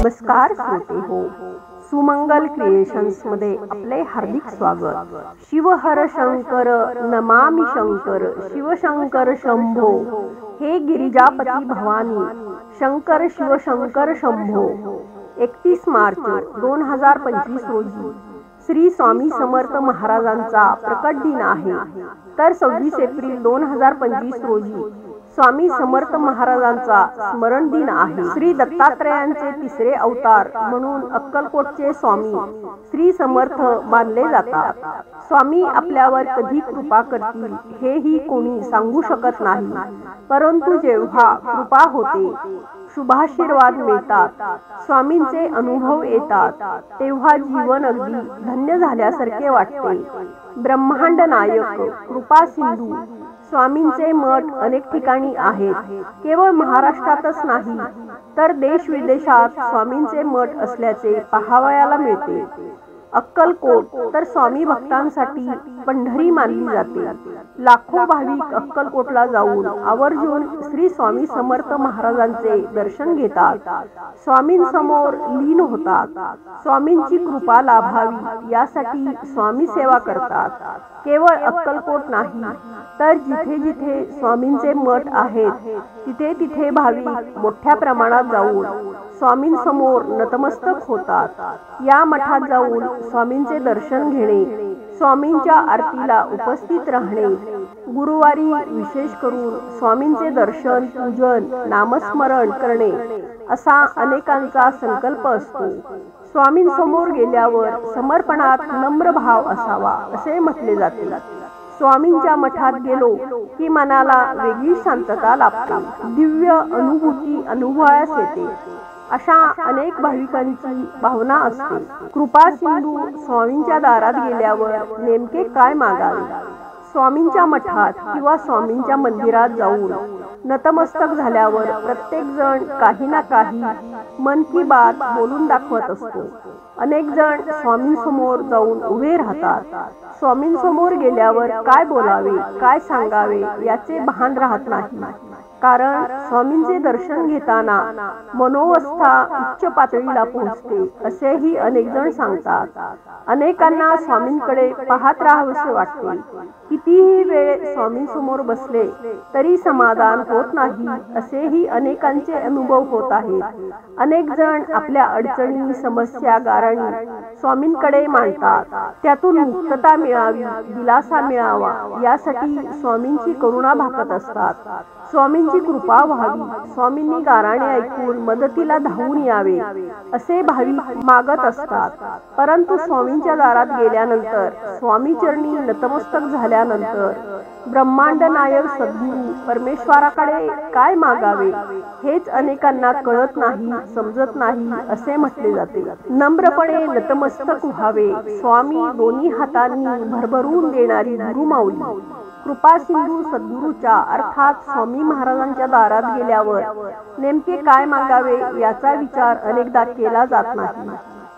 नमस्कार श्रोते हो, सुमंगल क्रिएशन्स मध्ये आपले हार्दिक स्वागत। शिव हर शंकर नमामि शंकर, शिवशंकर शंभो, हे गिरिजापती भवानी शंकर शिवशंकर शंभो। 31 मार्च 2025 रोजी श्री स्वामी समर्थ महाराजांचा प्रकट दिन आहे, तर 26 एप्रिल 2025 रोजी स्वामी समर्थ महाराजांचा स्मरण दिन आहे। श्री दत्तात्रयांचे तिसरे अवतार म्हणून अक्कलकोटचे स्वामी श्री समर्थ मानले जातात। स्वामी आपल्यावर कधी कृपा करतील हेही कोणी सांगू शकत नाही, परंतु जेव्हा कृपा होते, शुभाशीर्वाद मिळतात, स्वामींचे अनुभव येतात, तेव्हा जीवन अगदी धन्य झाल्यासारखे वाटते। ब्रह्मांड नायक कृपा सिंधू स्वामींचे मठ अनेक ठिकाणी आहेत। केवळ महाराष्ट्रातच नाही तर देश विदेशात स्वामींचे मठ असल्याचे पाहावयाला मिळते। अक्कलकोट तर स्वामी भक्तांसाठी पंढरी मानली जाते। लाखो भाविक अक्कलकोटला जाऊन आवर्जून श्री स्वामी समर्थ महाराजांचे दर्शन घेतात, स्वामींसमोर लीन होतात, स्वामींची कृपा लाभावी यासाठी स्वामी सेवा करतात। केवळ अक्कलकोट नाही तर जिथे जिथे स्वामींचे मठ आहेत तिथे तिथे भाविक मोठ्या प्रमाणात जाऊन स्वामींसमोर नतमस्तक होतात। या मठात जाऊन स्वामींचे दर्शन घेणे, स्वामींच्या आरतीला उपस्थित राहणे, गुरुवारी विशेष करून स्वामींचे दर्शन, पूजन, नामस्मरण करणे असा अनेकांचा संकल्प असतो। स्वामींसमोर गेल्यावर समर्पणात नम्र भाव असावा असे म्हटले जाते। स्वामींच्या मठात गेलो की मनाला वेगळी शांतता लाभते, दिव्य अनुभूती अनुभवास येते, अशा अनेक भाविकांची भावना असते। कृपा सिंधू स्वामींच्या दारात गेल्यावर नेमके काय मागावे? स्वामींच्या मठात किंवा स्वामींच्या मंदिरात जाऊन नतमस्तक झाल्यावर प्रत्येक जण काही ना काही मन की बात बोलून दाखवत असतो। अनेक जण स्वामींसमोर जाऊन उभे राहतात। स्वामींसमोर गेल्यावर काय बोलावे, काय सांगावे याचे भान राहत नाही, कारण स्वामींचे दर्शन घेताना मनोवस्था उच्च पातळीला पोहोचते असेही अनेक जण सांगतात। अनेकांना स्वामींकडे पाहत राहावेसे वाटते। कितीही वेळ स्वामींसमोर बसले तरी समाधान होत नाही असेही अनेकांचे अनुभव होत आहेत। अनेक जण आपल्या अडचणी, समस्या, गाऱ्हाणी स्वामींकडे मांडतात, त्यातून मुक्तता मिळावी, दिलासा मिळावा यासाठी स्वामींची करुणा भाकत असतात। स्वामींची कृपा व्हावी, स्वामींनी गाऱ्हाणे ऐकून मदतीला धावून यावे असे भाविक मागत असतात। परंतु स्वामींच्या दारात गेल्यानंतर, स्वामी चरणी नतमस्तक झाल्यानंतर ब्रह्मांड नायक सद्गुरू परमेश्वराकडे काय मागावे हेच अनेकांना कळत नाही, समजत नाही असे म्हटले जाते। नम्रपणे नतमस्तक व्हावे, स्वामी दोन्ही हातांनी भरभरून देणारी गुरुमाऊली कृपा सिंधू सद्गुरूच्या अर्थात स्वामी महाराजांच्या दारात गेल्यावर नेमके काय मागावे याचा विचार अनेकदा केला जात नाही।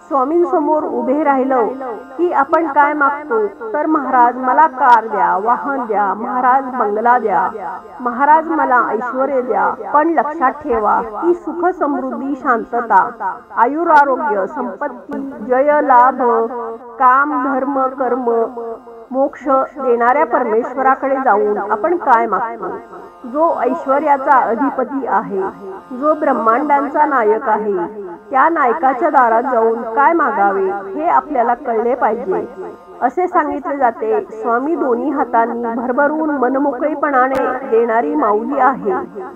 स्वामींसमोर उभे राहिलो की आपण काय मागतो तर महाराज मला कार द्या, वाहन द्या, महाराज बंगला द्या, महाराज मला ऐश्वर्य द्या, पण लक्षात ठेवा की सुख, समृद्धी, शांतता, आयुरारोग्य, संपत्ती, जय, लाभ, काम, धर्म, कर्म, मोक्ष देणाऱ्या परमेश्वराकडे जाऊन आपण काय मागतो? जो ऐश्वर्याचा अधिपती आहे, जो ब्रह्मांडांचा नायक आहे, त्या नायकाच्या दारात जाऊन काय मागावे हे आपल्याला कळले पाहिजे असे सांगितले जाते। स्वामी दोन्ही हातांनी भरभरून मनमोकळेपणाने देणारी माऊली आहे,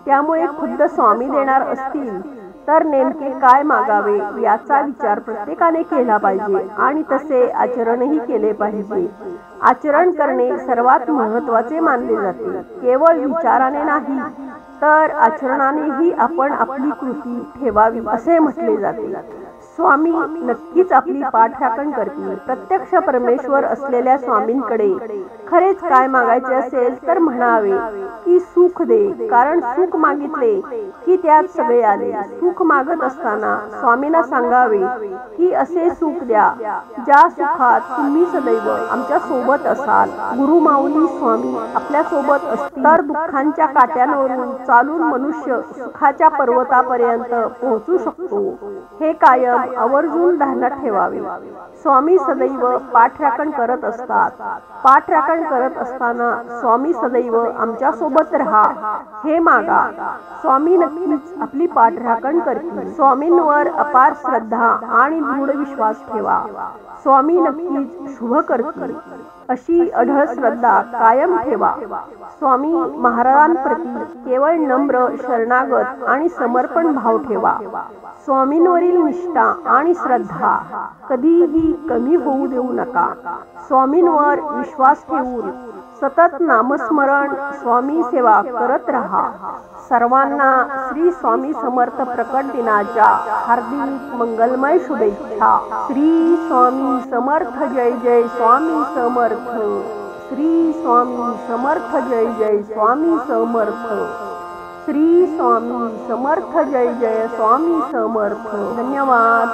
त्यामुळे खुद्द स्वामी देणार असतील तर नेमके काय मागावे याचा विचार प्रत्येकाने केला पाहिजे आणि तसे आचरणही केले पाहिजे। आचरण करणे सर्वात महत्त्वाचे मानले जाते। केवळ विचाराने नाही तर आचरणानेही आपण आपली कृती ठेवावी असे म्हटले जाते। स्वामी नक्कीच आपली पाठराखण करतील. प्रत्यक्ष परमेश्वर असलेल्या स्वामींकडे खरेच काय मागायचे असेल तर म्हणावे की सुख दे, कारण सुख मागितले की त्यात सगळे आले. सुख मागत असताना स्वामींना सांगावे की असे सुख द्या ज्या सुखात तुम्ही सदैव आमच्या सोबत असाल. गुरु माऊली स्वामी आपल्या सोबत असतील तर दुःखांच्या काट्यांवरून चालून मनुष्य सुखाच्या पर्वतापर्यंत पोहोचू शकतो. हे कायम आवर्जून ध्यानात ठेवावे. स्वामी सदैव पाठराखण करत असतात. पाठराखण करत असताना स्वामी सदैव आमच्या सोबत राहा हे मागा. स्वामी नक्कीच आपली पाठराखण करतील. स्वामींवर अपार श्रद्धा आणि दृढ विश्वास ठेवा. स्वामी नक्कीच शुभ करतील अशी अढळ श्रद्धा कायम ठेवा. स्वामी महाराजांप्रती केवळ नम्र, शरणागत आणि समर्पण भाव ठेवा. स्वामींवरील निष्ठा आणि श्रद्धा कधीही कमी होऊ देऊ नका. स्वामींवर विश्वास ठेवून सतत नामस्मरण, स्वामी सेवा करत रहा. सर्वांना श्री स्वामी समर्थ प्रकट दिनाच्या हार्दिक मंगलमय शुभेच्छा. श्री स्वामी समर्थ. जय जय स्वामी समर्थ. श्री स्वामी समर्थ. जय जय स्वामी समर्थ. श्री स्वामी समर्थ. जय जय स्वामी समर्थ. धन्यवाद.